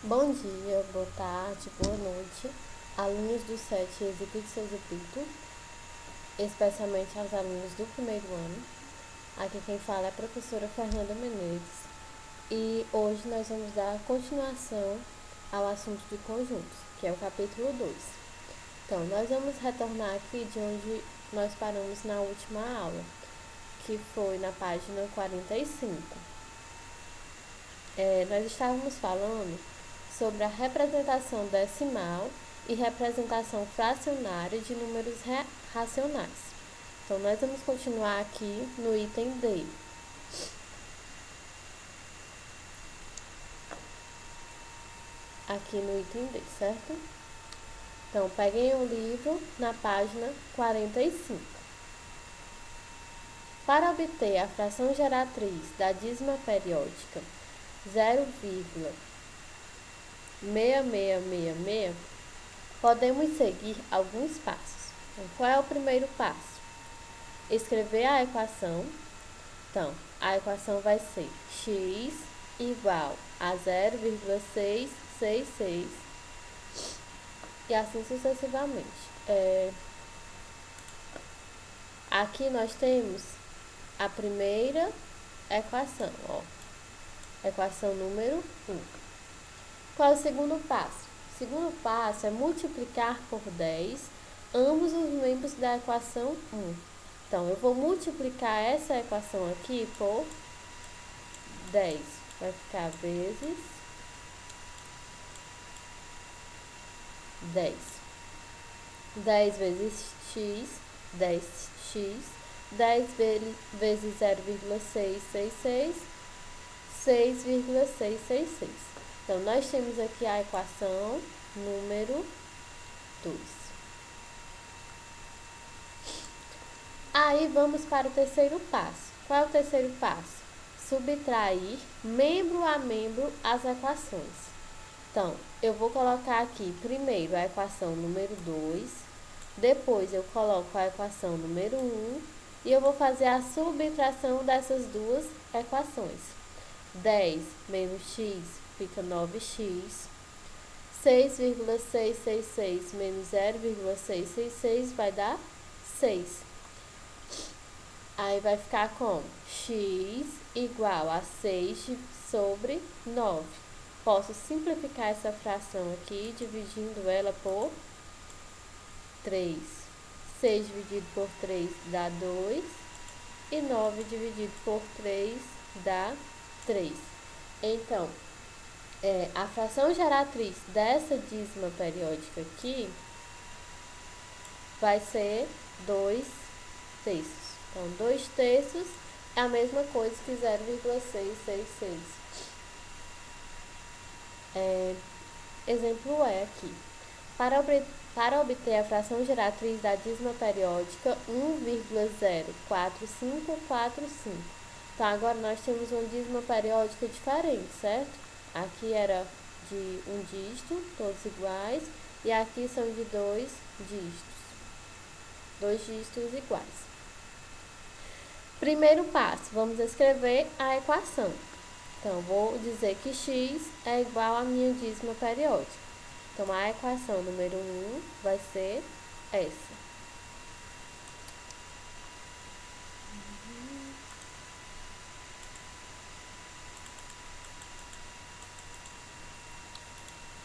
Bom dia, boa tarde, boa noite, alunos do SET Execute Seu Execute, especialmente aos alunos do primeiro ano. Aqui quem fala é a professora Fernanda Menezes e hoje nós vamos dar continuação ao assunto de conjuntos, que é o capítulo 2. Então, nós vamos retornar aqui de onde nós paramos na última aula, que foi na página 45. Nós estávamos falando sobre a representação decimal e representação fracionária de números racionais. Então, nós vamos continuar aqui no item D. Aqui no item D, certo? Então, peguem o livro na página 45. Para obter a fração geratriz da dízima periódica 0,6666, podemos seguir alguns passos. Então, qual é o primeiro passo? Escrever a equação. Então, a equação vai ser x igual a 0,666 e assim sucessivamente. Aqui nós temos a primeira equação, equação número 1. Qual é o segundo passo? O segundo passo é multiplicar por 10 ambos os membros da equação 1. Então, eu vou multiplicar essa equação aqui por 10. Vai ficar vezes 10. 10 vezes x, 10x. 10 vezes 0,666, 6,666. Então, nós temos aqui a equação número 2. Aí, vamos para o terceiro passo. Qual é o terceiro passo? Subtrair membro a membro as equações. Então, eu vou colocar aqui primeiro a equação número 2, depois eu coloco a equação número 1 e eu vou fazer a subtração dessas duas equações. 10 menos x fica 9x. 6,666 menos 0,666 vai dar 6. Aí vai ficar como? X igual a 6 sobre 9. Posso simplificar essa fração aqui, dividindo ela por 3. 6 dividido por 3 dá 2. E 9 dividido por 3 dá 3. Então, a fração geratriz dessa dízima periódica aqui vai ser 2 terços. Então, 2 terços é a mesma coisa que 0,666. Exemplo aqui. Para obter a fração geratriz da dízima periódica 1,04545. Então, agora nós temos uma dízima periódica diferente, certo? Aqui era de um dígito, todos iguais, e aqui são de 2 dígitos. 2 dígitos iguais. Primeiro passo, vamos escrever a equação. Então, vou dizer que x é igual à minha dízima periódica. Então, a equação número 1 vai ser essa.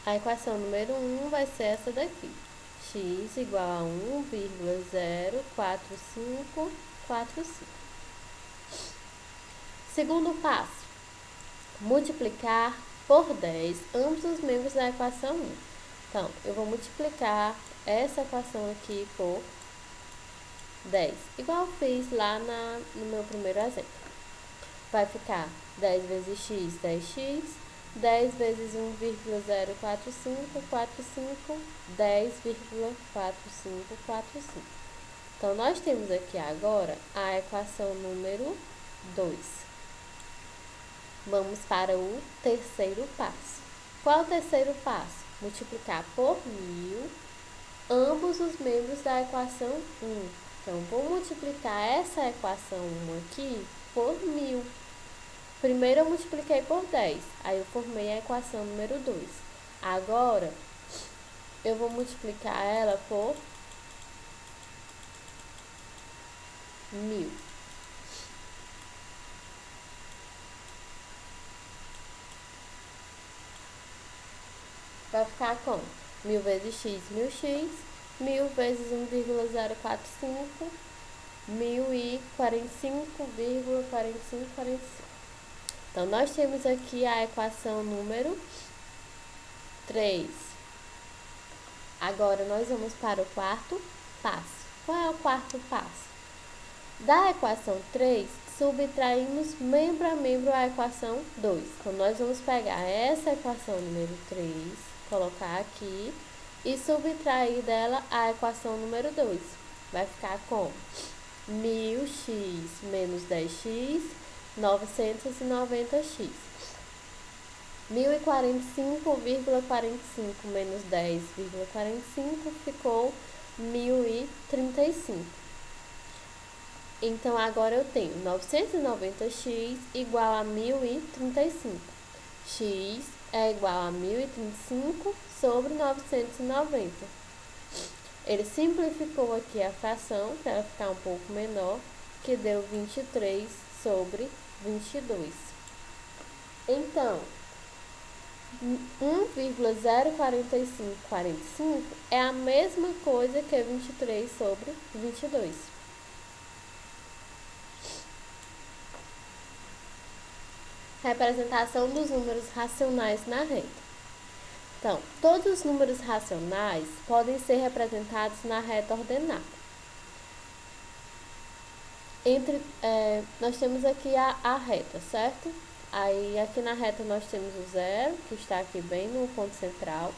A equação número 1 vai ser essa daqui. X igual a 1,04545. Segundo passo, multiplicar por 10 ambos os membros da equação 1. Então, eu vou multiplicar essa equação aqui por 10, igual eu fiz lá no meu primeiro exemplo. Vai ficar 10 vezes x, 10x, 10 vezes 1,04545, 10,4545. Então, nós temos aqui agora a equação número 2. Vamos para o terceiro passo. Qual é o terceiro passo? Multiplicar por 1000 ambos os membros da equação 1. Então, vou multiplicar essa equação 1 aqui por 1000. Primeiro eu multipliquei por 10, aí eu formei a equação número 2. Agora, eu vou multiplicar ela por 1000. Vai ficar como? 1000 vezes x, 1000x, 1000 vezes 1,045, 1045,4545. Então, nós temos aqui a equação número 3. Agora, nós vamos para o quarto passo. Qual é o quarto passo? Da equação 3, subtraímos membro a membro a equação 2. Então, nós vamos pegar essa equação número 3, colocar aqui e subtrair dela a equação número 2. Vai ficar como 1000x menos 10x, 990x. 1045,45 menos 10,45 ficou 1035. Então, agora eu tenho 990x igual a 1035. X é igual a 1035 sobre 990. Ele simplificou aqui a fração para ela ficar um pouco menor, que deu 23 sobre 22. Então, 1,04545 é a mesma coisa que 23 sobre 22. Representação dos números racionais na reta. Então, todos os números racionais podem ser representados na reta ordenada. Nós temos aqui a reta, certo? Aí, aqui na reta nós temos o zero, que está aqui bem no ponto central.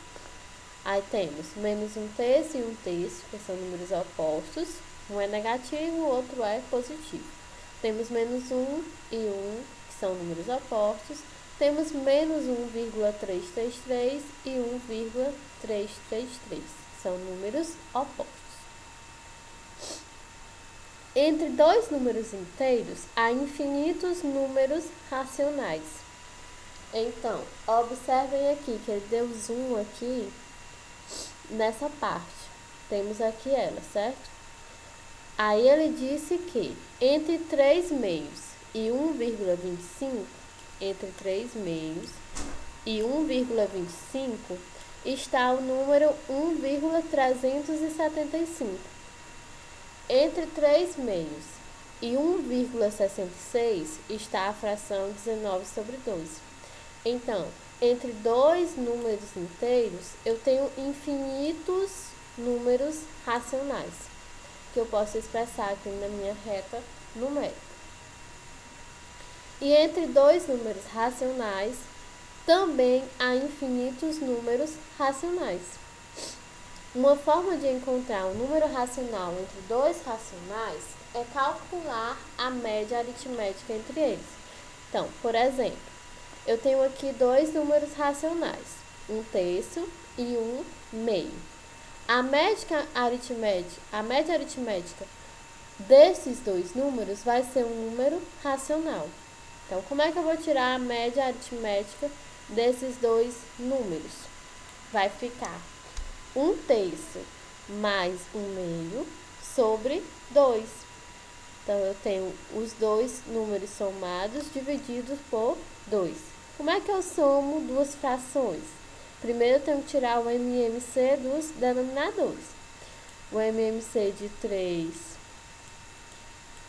Aí temos menos 1/3 e 1/3, que são números opostos. Um é negativo, o outro é positivo. Temos menos 1 e 1, que são números opostos. Temos menos 1,333 e 1,333, são números opostos. Entre dois números inteiros, há infinitos números racionais. Então, observem aqui que ele deu zoom aqui nessa parte. Temos aqui ela, certo? Aí ele disse que entre 3 meios e 1,25, entre 3 meios e 1,25 está o número 1,375. Entre 3 meios e 1,66 está a fração 19 sobre 12. Então, entre dois números inteiros, eu tenho infinitos números racionais, que eu posso expressar aqui na minha reta numérica. E entre dois números racionais, também há infinitos números racionais. Uma forma de encontrar um número racional entre dois racionais é calcular a média aritmética entre eles. Então, por exemplo, eu tenho aqui dois números racionais, 1/3 e 1/2. A média aritmética desses dois números vai ser um número racional. Então, como é que eu vou tirar a média aritmética desses dois números? Vai ficar 1/3 mais 1/2 sobre 2. Então, eu tenho os dois números somados divididos por 2. Como é que eu somo duas frações? Primeiro, eu tenho que tirar o MMC dos denominadores. O MMC de 3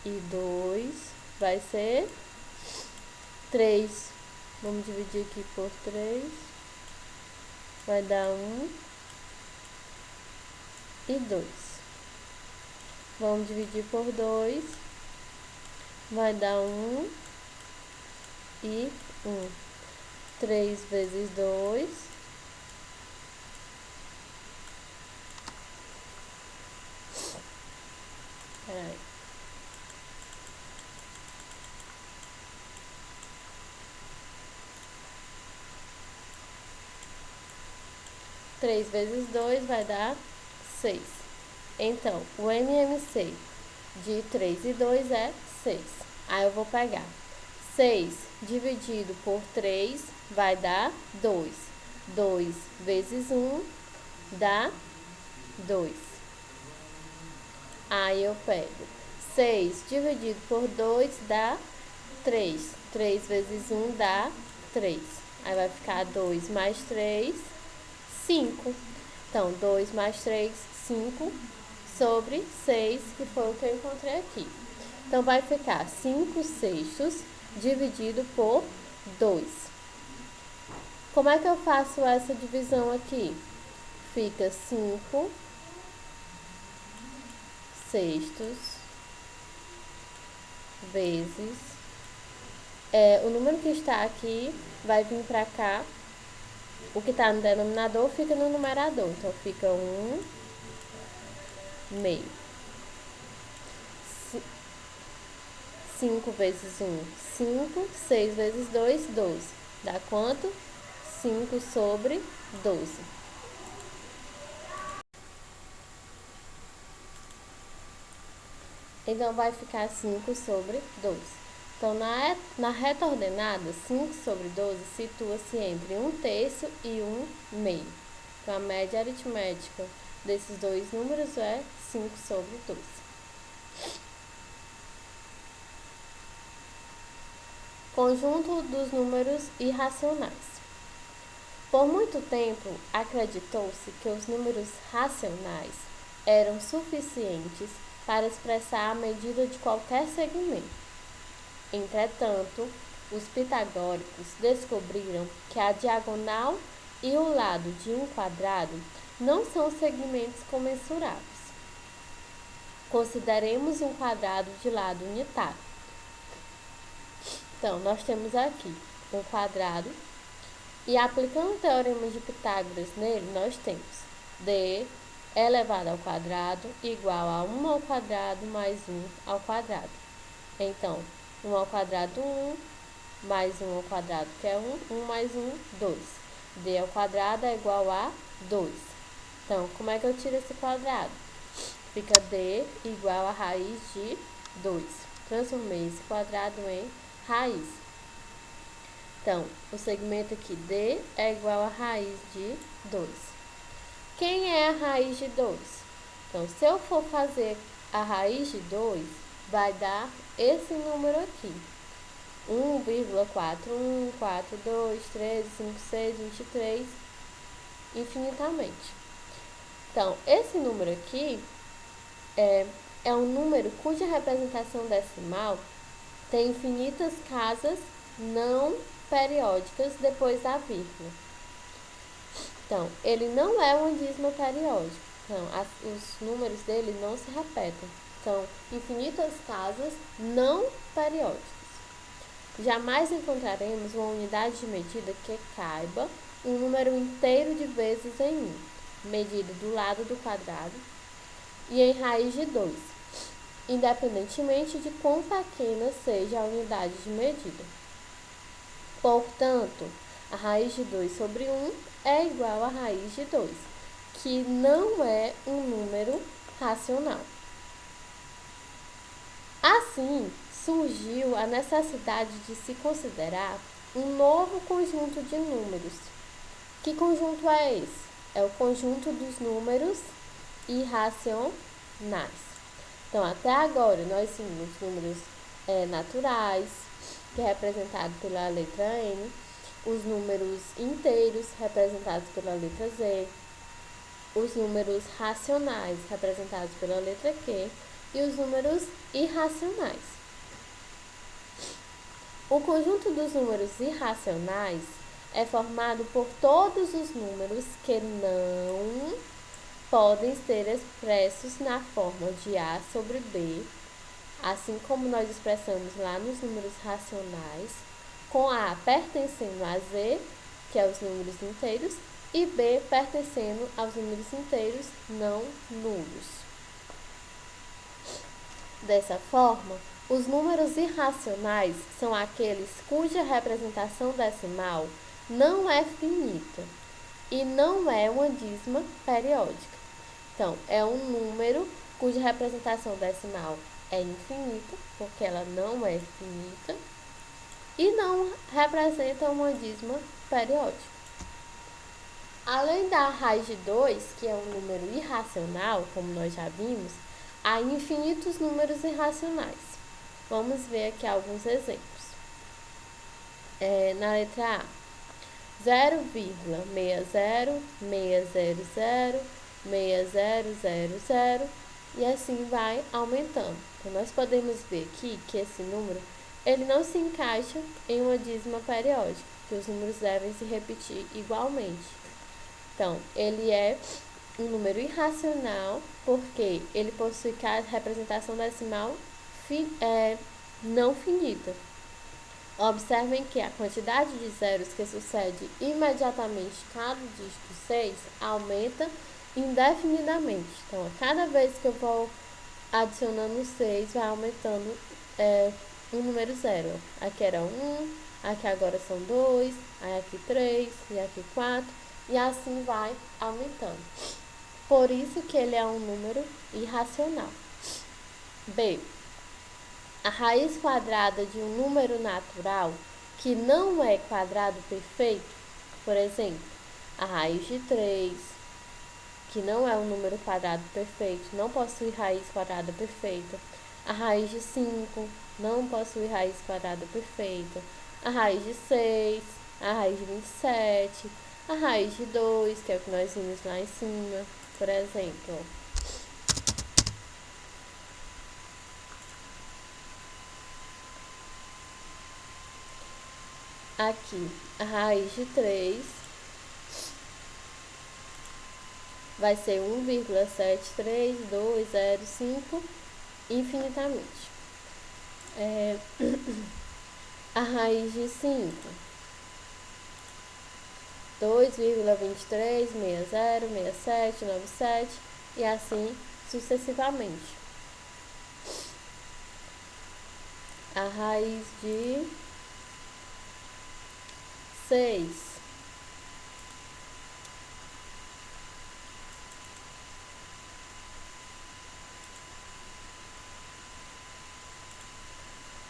e 2 vai ser 3. Vamos dividir aqui por 3. Vai dar 1 e 2. Vamos dividir por 2. Vai dar 1 e 1. 3 vezes 2. Peraí. 3 vezes 2 vai dar 6. Então, o MMC de 3 e 2 é 6. Aí eu vou pegar 6 dividido por 3 vai dar 2. 2 vezes 1 dá 2. Aí eu pego 6 dividido por 2 dá 3. 3 vezes 1 dá 3. Aí vai ficar 2 mais 3, 5. Então, 2 mais 3, 5 sobre 6, que foi o que eu encontrei aqui. Então, vai ficar 5/6 dividido por 2. Como é que eu faço essa divisão aqui? Fica 5/6 vezes... o número que está aqui vai vir para cá. O que está no denominador fica no numerador. Então, fica 1/2. 5 vezes 1, 5. 6 vezes 2, 12. Dá quanto? 5/12. Então, vai ficar 5/12. Então, na reta ordenada, 5/12 situa-se entre 1/3 e 1/2. Então, a média aritmética desses dois números é 5/12. Conjunto dos números irracionais. Por muito tempo, acreditou-se que os números racionais eram suficientes para expressar a medida de qualquer segmento. Entretanto, os pitagóricos descobriram que a diagonal e o lado de um quadrado não são segmentos comensuráveis. Consideremos um quadrado de lado unitário. Então, nós temos aqui um quadrado e, aplicando o teorema de Pitágoras nele, nós temos d elevado ao quadrado igual a 1 ao quadrado mais 1 ao quadrado. Então, 1 ao quadrado, 1, mais 1 ao quadrado, que é 1, 1 mais 1, 2. D ao quadrado é igual a 2. Então, como é que eu tiro esse quadrado? Fica D igual a raiz de 2. Transformei esse quadrado em raiz. Então, o segmento aqui D é igual a raiz de 2. Quem é a raiz de 2? Então, se eu for fazer a raiz de 2, vai dar esse número aqui. 1,4142, 13, 56, 23, infinitamente. Então, esse número aqui é um número cuja representação decimal tem infinitas casas não periódicas depois da vírgula. Então, ele não é um dízimo periódico. Então, os números dele não se repetem. São infinitas casas não periódicas. Jamais encontraremos uma unidade de medida que caiba um número inteiro de vezes em 1, medido do lado do quadrado, e em raiz de 2, independentemente de quão pequena seja a unidade de medida. Portanto, a raiz de 2 sobre 1 é igual a raiz de 2, que não é um número racional. Assim, surgiu a necessidade de se considerar um novo conjunto de números. Que conjunto é esse? É o conjunto dos números irracionais. Então, até agora, nós tínhamos números naturais, que é representado pela letra N, os números inteiros, representados pela letra Z, os números racionais, representados pela letra Q, e os números irracionais. O conjunto dos números irracionais é formado por todos os números que não podem ser expressos na forma de A sobre B, assim como nós expressamos lá nos números racionais, com A pertencendo a Z, que é os números inteiros, e B pertencendo aos números inteiros não nulos. Dessa forma, os números irracionais são aqueles cuja representação decimal não é finita e não é uma dízima periódica. Então, é um número cuja representação decimal é infinita, porque ela não é finita, e não representa uma dízima periódica. Além da raiz de 2, que é um número irracional, como nós já vimos, há infinitos números irracionais. Vamos ver aqui alguns exemplos. Na letra A, 0,6060006000 e assim vai aumentando. Então, nós podemos ver aqui que esse número ele não se encaixa em uma dízima periódica, que os números devem se repetir igualmente. Então, ele é um número irracional porque ele possui representação decimal não finita. Observem que a quantidade de zeros que sucede imediatamente cada dígito 6 aumenta indefinidamente. Então, a cada vez que eu vou adicionando 6, vai aumentando um número zero. Aqui era 1, aqui agora são 2, aí aqui 3 e aqui 4, e assim vai aumentando. Por isso que ele é um número irracional. B. A raiz quadrada de um número natural que não é quadrado perfeito, por exemplo, a raiz de 3, que não é um número quadrado perfeito, não possui raiz quadrada perfeita. A raiz de 5 não possui raiz quadrada perfeita. A raiz de 6, a raiz de 27, a raiz de 2, que é o que nós vimos lá em cima, por exemplo. Aqui, a raiz de 3 vai ser 1,73205 infinitamente. A raiz de 5, 2,23606797 e assim sucessivamente. A raiz de 6,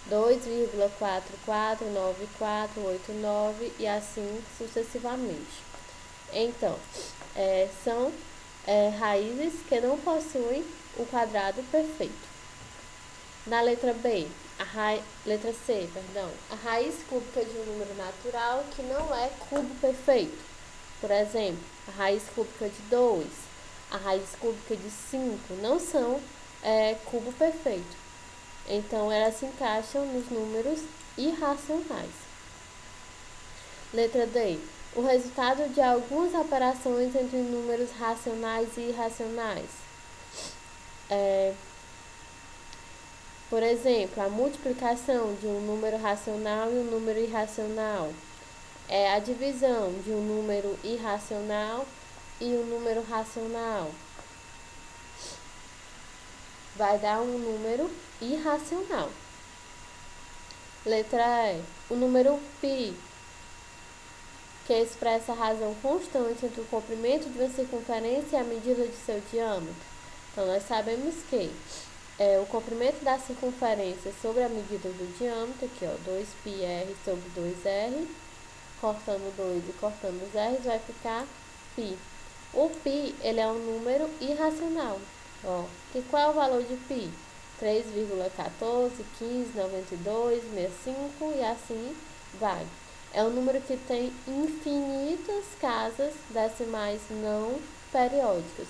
2,449489 e assim sucessivamente. Então, são raízes que não possuem o quadrado perfeito. Na letra B, letra C, perdão, a raiz cúbica de um número natural que não é cubo perfeito. Por exemplo, a raiz cúbica de 2, a raiz cúbica de 5 não são cubo perfeito. Então, elas se encaixam nos números irracionais. Letra D. O resultado de algumas operações entre números racionais e irracionais. Por exemplo, a multiplicação de um número racional e um número irracional. A divisão de um número irracional e um número racional. Vai dar um número irracional. Letra E. O número π, que expressa a razão constante entre o comprimento de uma circunferência e a medida de seu diâmetro. Então, nós sabemos que o comprimento da circunferência sobre a medida do diâmetro, aqui ó, 2πr sobre 2r, cortando 2 e cortando os r's, vai ficar π. O π, ele é um número irracional. E qual é o valor de π? 3,14, 15, 92, 65 e assim vai. É um número que tem infinitas casas decimais não periódicas.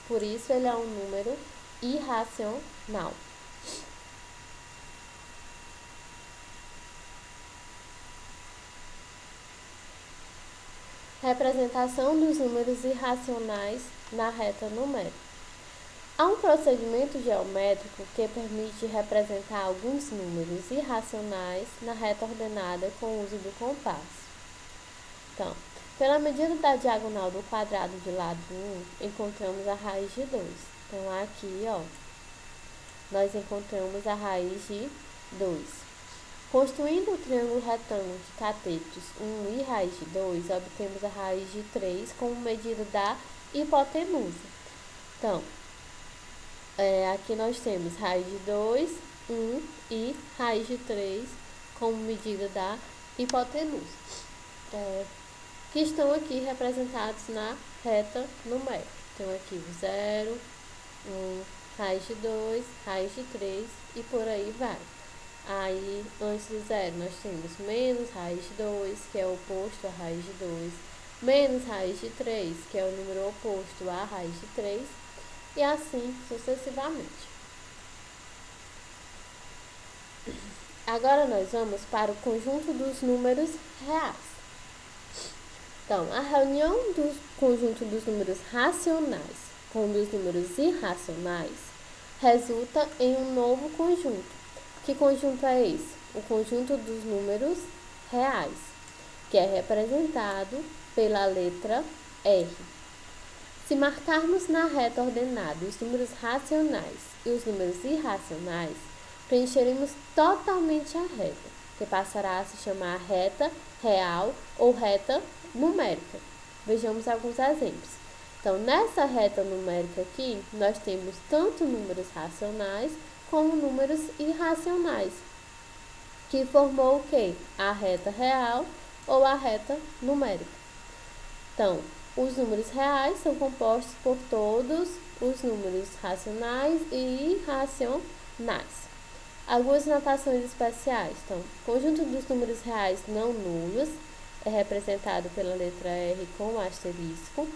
Por isso, ele é um número irracional. Representação dos números irracionais na reta numérica. Há um procedimento geométrico que permite representar alguns números irracionais na reta ordenada com o uso do compasso. Então, pela medida da diagonal do quadrado de lado 1, encontramos a raiz de 2. Então, aqui, nós encontramos a raiz de 2. Construindo o triângulo retângulo de catetos 1 e raiz de 2, obtemos a raiz de 3 como medida da hipotenusa. Então, aqui nós temos raiz de 2, 1 e raiz de 3 como medida da hipotenusa. que estão aqui representados na reta numérica. Então, aqui o 0, 1, raiz de 2, raiz de 3 e por aí vai. Aí, antes do zero, nós temos menos raiz de 2, que é o oposto à raiz de 2, menos raiz de 3, que é o número oposto à raiz de 3, e assim sucessivamente. Agora nós vamos para o conjunto dos números reais. Então, a reunião do conjunto dos números racionais com dos números irracionais resulta em um novo conjunto. Que conjunto é esse? O conjunto dos números reais, que é representado pela letra R. Se marcarmos na reta ordenada os números racionais e os números irracionais, preencheremos totalmente a reta, que passará a se chamar reta real ou reta numérica. Vejamos alguns exemplos. Então, nessa reta numérica aqui, nós temos tanto números racionais como números irracionais, que formou o quê? A reta real ou a reta numérica. Então, os números reais são compostos por todos os números racionais e irracionais. Algumas notações especiais. Então, conjunto dos números reais não nulos é representado pela letra R com asterisco.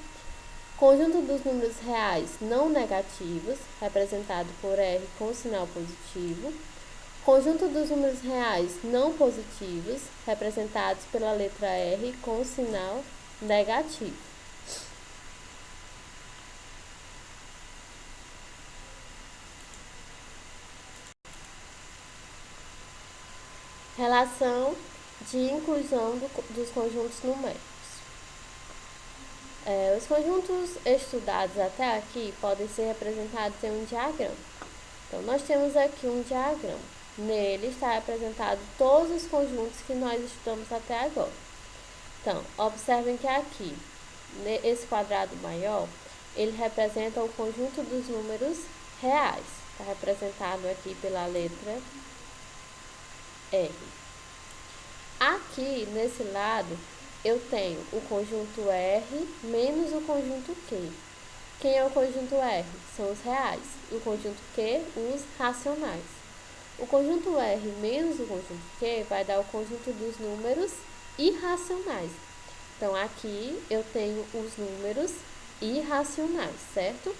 Conjunto dos números reais não negativos, representado por R com sinal positivo. Conjunto dos números reais não positivos, representados pela letra R com sinal negativo. Relação de inclusão dos conjuntos numéricos. Os conjuntos estudados até aqui podem ser representados em um diagrama. Então, nós temos aqui um diagrama. Nele está representado todos os conjuntos que nós estudamos até agora. Então, observem que aqui, esse quadrado maior, ele representa o conjunto dos números reais. Está representado aqui pela letra R. Aqui, nesse lado, eu tenho o conjunto R menos o conjunto Q. Quem é o conjunto R? São os reais. E o conjunto Q, os racionais. O conjunto R menos o conjunto Q vai dar o conjunto dos números irracionais. Então, aqui eu tenho os números irracionais, certo?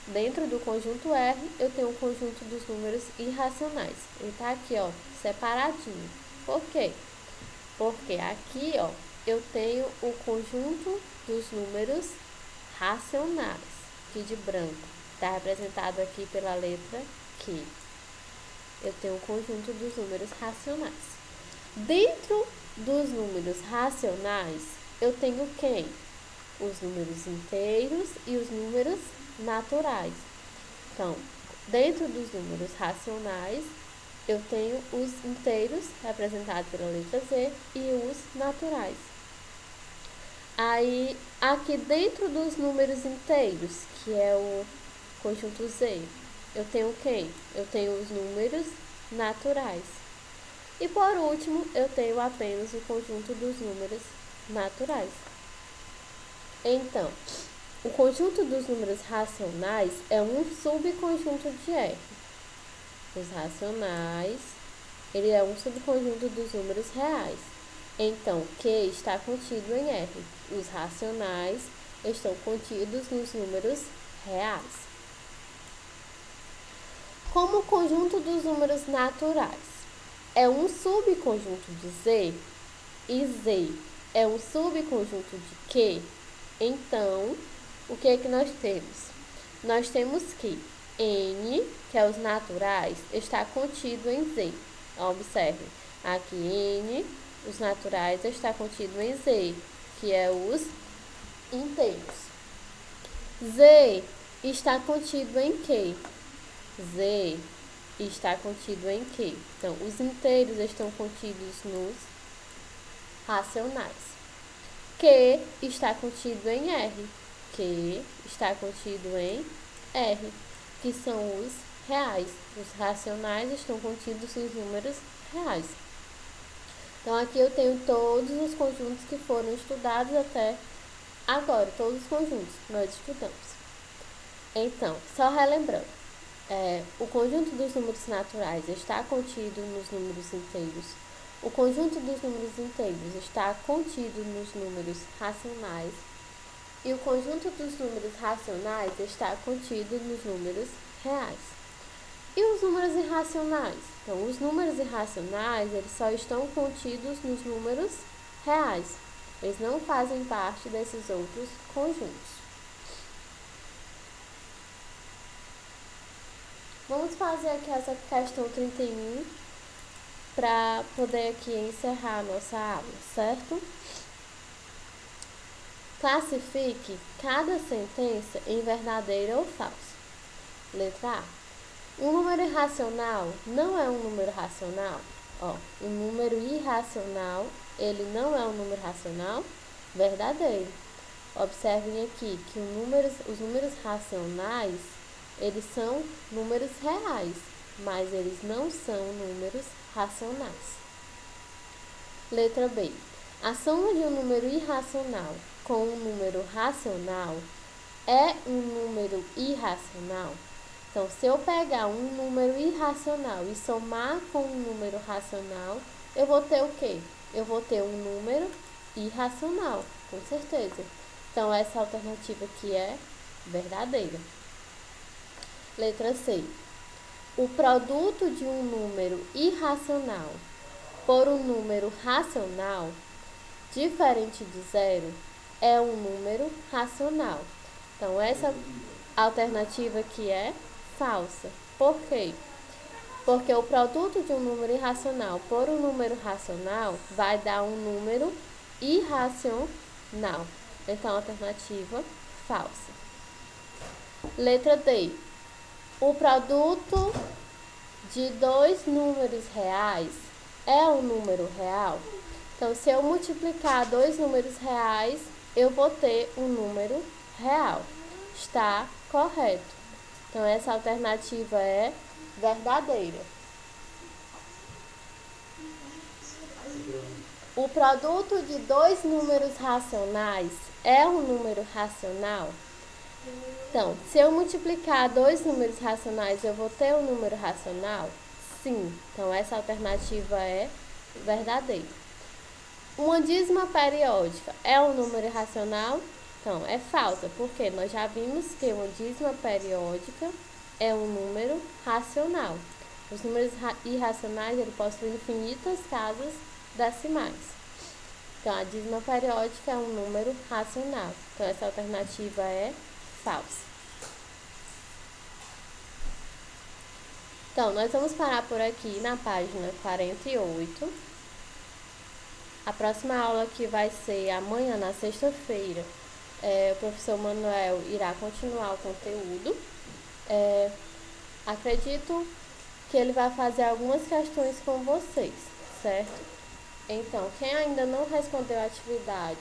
Dentro do conjunto R, eu tenho o conjunto dos números irracionais. Ele está aqui, ó, separadinho. Por quê? Porque aqui, ó, eu tenho o conjunto dos números racionais, aqui de branco. Está representado aqui pela letra Q. Eu tenho o conjunto dos números racionais. Dentro dos números racionais, eu tenho quem? Os números inteiros e os números naturais. Então, dentro dos números racionais, eu tenho os inteiros, representados pela letra Z, e os naturais. Aí, aqui dentro dos números inteiros, que é o conjunto Z, eu tenho quem? Eu tenho os números naturais. E por último, eu tenho apenas o conjunto dos números naturais. Então, o conjunto dos números racionais é um subconjunto de R. Os racionais, ele é um subconjunto dos números reais. Então, Q está contido em R. Os racionais estão contidos nos números reais. Como o conjunto dos números naturais é um subconjunto de Z e Z é um subconjunto de Q, então, o que é que nós temos? Nós temos que N, que é os naturais, está contido em Z. Observe, aqui N, os naturais, está contido em Z, que é os inteiros. Z está contido em Q? Z está contido em Q? Então, os inteiros estão contidos nos racionais. Q está contido em R. Q está contido em R, que são os reais. Os racionais estão contidos nos números reais. Então, aqui eu tenho todos os conjuntos que foram estudados até agora, todos os conjuntos que nós estudamos. Então, só relembrando, o conjunto dos números naturais está contido nos números inteiros. O conjunto dos números inteiros está contido nos números racionais. E o conjunto dos números racionais está contido nos números reais. E os números irracionais? Então, os números irracionais, eles só estão contidos nos números reais. Eles não fazem parte desses outros conjuntos. Vamos fazer aqui essa questão 31 para poder aqui encerrar a nossa aula, certo? Classifique cada sentença em verdadeira ou falsa. Letra A. Um número irracional não é um número racional? Um número irracional, ele não é um número racional? Verdadeiro. Observem aqui que os números racionais, eles são números reais, mas eles não são números racionais. Letra B. A soma de um número irracional com um número racional é um número irracional? Então, se eu pegar um número irracional e somar com um número racional, eu vou ter o quê? Eu vou ter um número irracional, com certeza. Então, essa alternativa aqui é verdadeira. Letra C. O produto de um número irracional por um número racional, diferente de zero, é um número racional. Então, essa alternativa aqui é falsa. Por quê? Porque o produto de um número irracional por um número racional vai dar um número irracional. Então, alternativa falsa. Letra D. O produto de dois números reais é um número real? Então, se eu multiplicar dois números reais, eu vou ter um número real. Está correto. Então, essa alternativa é verdadeira. O produto de dois números racionais é um número racional? Então, se eu multiplicar dois números racionais, eu vou ter um número racional? Sim. Então, essa alternativa é verdadeira. Uma dízima periódica é um número racional? Então, é falsa, porque nós já vimos que uma dízima periódica é um número racional. Os números irracionais, ele possuem infinitas casas decimais. Então, a dízima periódica é um número racional. Então, essa alternativa é falsa. Então, nós vamos parar por aqui na página 48. A próxima aula que vai ser amanhã, na sexta-feira, o professor Manuel irá continuar o conteúdo. Acredito que ele vai fazer algumas questões com vocês, certo? Então, quem ainda não respondeu a atividade,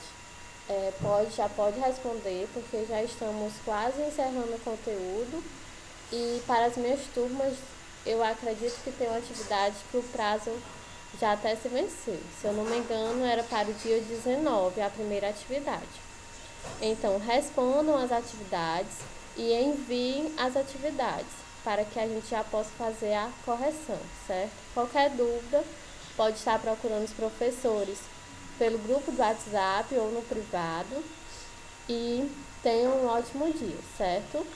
já pode responder, porque já estamos quase encerrando o conteúdo. E para as minhas turmas, eu acredito que tem uma atividade que o prazo já até se venceu. Se eu não me engano, era para o dia 19, a primeira atividade. Então, respondam as atividades e enviem as atividades, para que a gente já possa fazer a correção, certo? Qualquer dúvida, pode estar procurando os professores pelo grupo do WhatsApp ou no privado. E tenham um ótimo dia, certo?